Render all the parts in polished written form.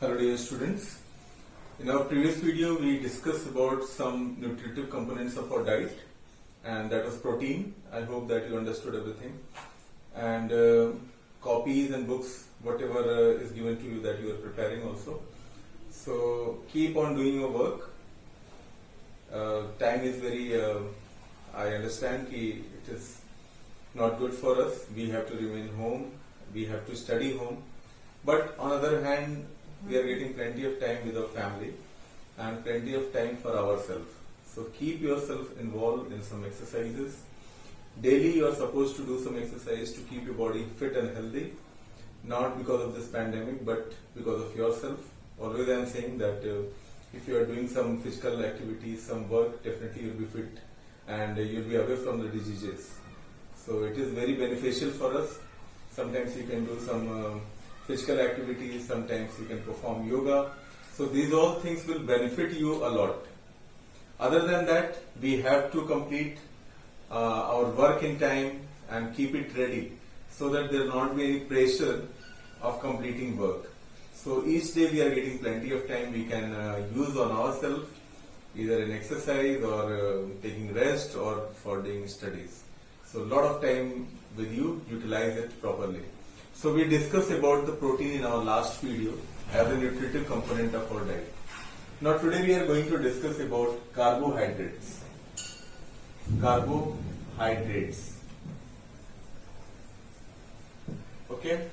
Hello dear students. In our previous video we discussed about some nutritive components of our diet, and that was protein. I hope that you understood everything, and copies and books whatever is given to you that you are preparing also. So keep on doing your work. Time is very I understand that it is not good for us. We have to remain home, we have to study home, but on the other hand we are getting plenty of time with our family and plenty of time for ourselves. So keep yourself involved in some exercises. Daily you are supposed to do some exercise to keep your body fit and healthy, not because of this pandemic but because of yourself. Always I am saying that if you are doing some physical activities, some work, definitely you will be fit and you will be away from the diseases. So it is very beneficial for us. Sometimes you can do some physical activities, sometimes you can perform yoga. So these all things will benefit you a lot. Other than that, we have to complete our work in time and keep it ready so that there will not be any pressure of completing work. So each day we are getting plenty of time we can use on ourselves, either in exercise or taking rest or for doing studies. So a lot of time with you, utilize it properly. So we discussed about the protein in our last video as a nutritive component of our diet. Now today we are going to discuss about carbohydrates. Carbohydrates. Okay.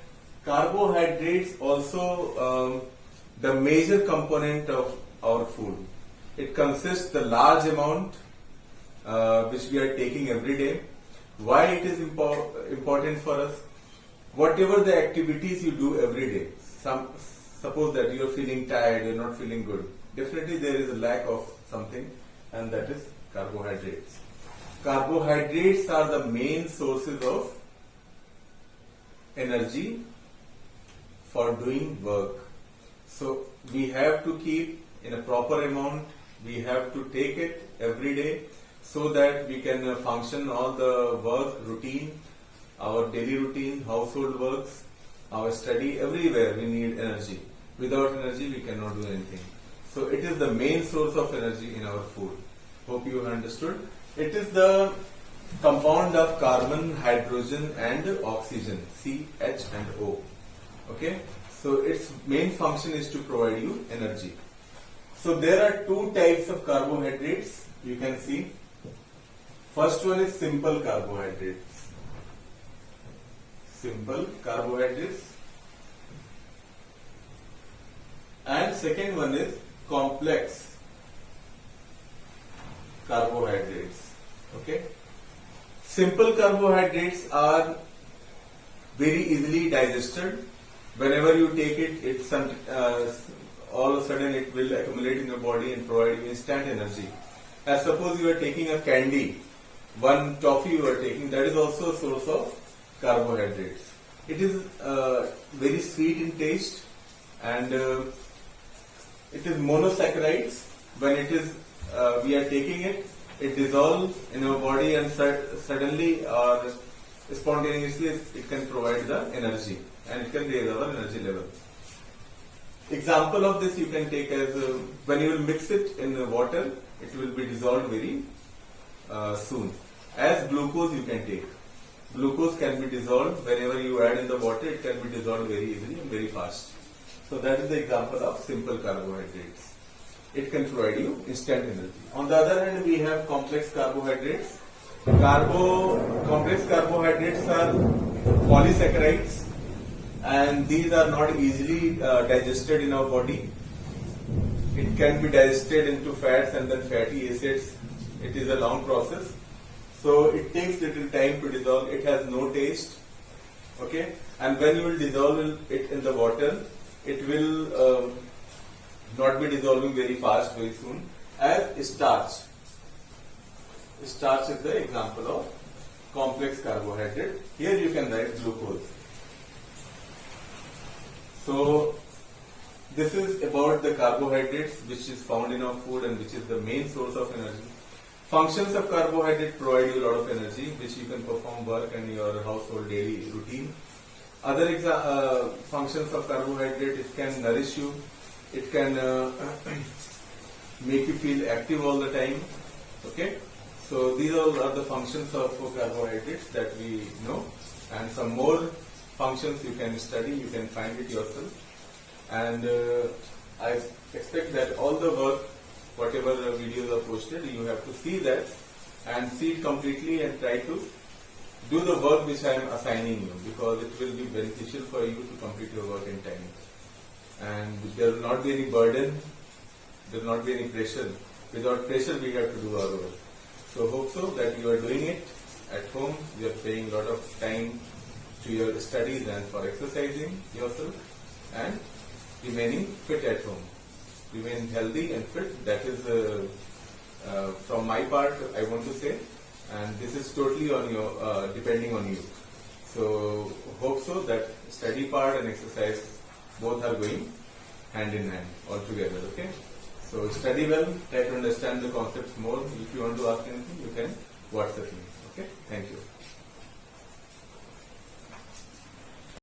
Carbohydrates also the major component of our food. It consists the large amount which we are taking every day. Why it is important for us? Whatever the activities you do every day, suppose that you are feeling tired, you are not feeling good, definitely there is a lack of something, and that is carbohydrates. Carbohydrates are the main sources of energy for doing work. So we have to keep in a proper amount, we have to take it every day so that we can function all the work routine, our daily routine, household works, our study, everywhere we need energy. Without energy we cannot do anything. So it is the main source of energy in our food. Hope you have understood. It is the compound of carbon, hydrogen and oxygen, CH and O. Okay. So its main function is to provide you energy. So there are two types of carbohydrates you can see. First one is simple carbohydrates. Simple carbohydrates. And second one is complex carbohydrates. Okay. Simple carbohydrates are very easily digested. Whenever you take it, it's all of a sudden it will accumulate in your body and provide you instant energy. As suppose you are taking a candy, one toffee you are taking, that is also a source of carbohydrates. It is very sweet in taste and it is monosaccharides. When it is we are taking it, it dissolves in our body and suddenly or spontaneously it can provide the energy and it can raise our energy level. Example of this you can take as when you will mix it in the water, it will be dissolved very soon. As glucose you can take. Glucose can be dissolved whenever you add in the water, it can be dissolved very easily and very fast. So that is the example of simple carbohydrates. It can provide you instant energy. On the other hand, we have complex carbohydrates. Complex carbohydrates are polysaccharides and these are not easily digested in our body. It can be digested into fats and then fatty acids. It is a long process. So it takes little time to dissolve. It has no taste. Okay. And when you will dissolve it in the water, it will not be dissolving very fast, very soon. As starch. Starch is the example of complex carbohydrate. Here you can write glucose. So this is about the carbohydrates which is found in our food and which is the main source of energy. Functions of carbohydrate provide you a lot of energy which you can perform work and your household daily routine. Other functions of carbohydrate, it can nourish you, It can make you feel active all the time. Okay, so these all are the functions of carbohydrates that we know, and some more functions you can study, you can find it yourself. And I expect that all the work, whatever videos are posted, you have to see that and see it completely and try to do the work which I am assigning you, because it will be beneficial for you to complete your work in time. And there will not be any burden, there will not be any pressure. Without pressure, we have to do our work. So hope so that you are doing it at home. You are paying a lot of time to your studies and for exercising yourself and remaining fit at home. Remain healthy and fit. That is from my part, I want to say, and this is totally on your depending on you. So hope so that study part and exercise both are going hand in hand altogether. Okay. So study well, try to understand the concepts more. If you want to ask anything, you can WhatsApp me.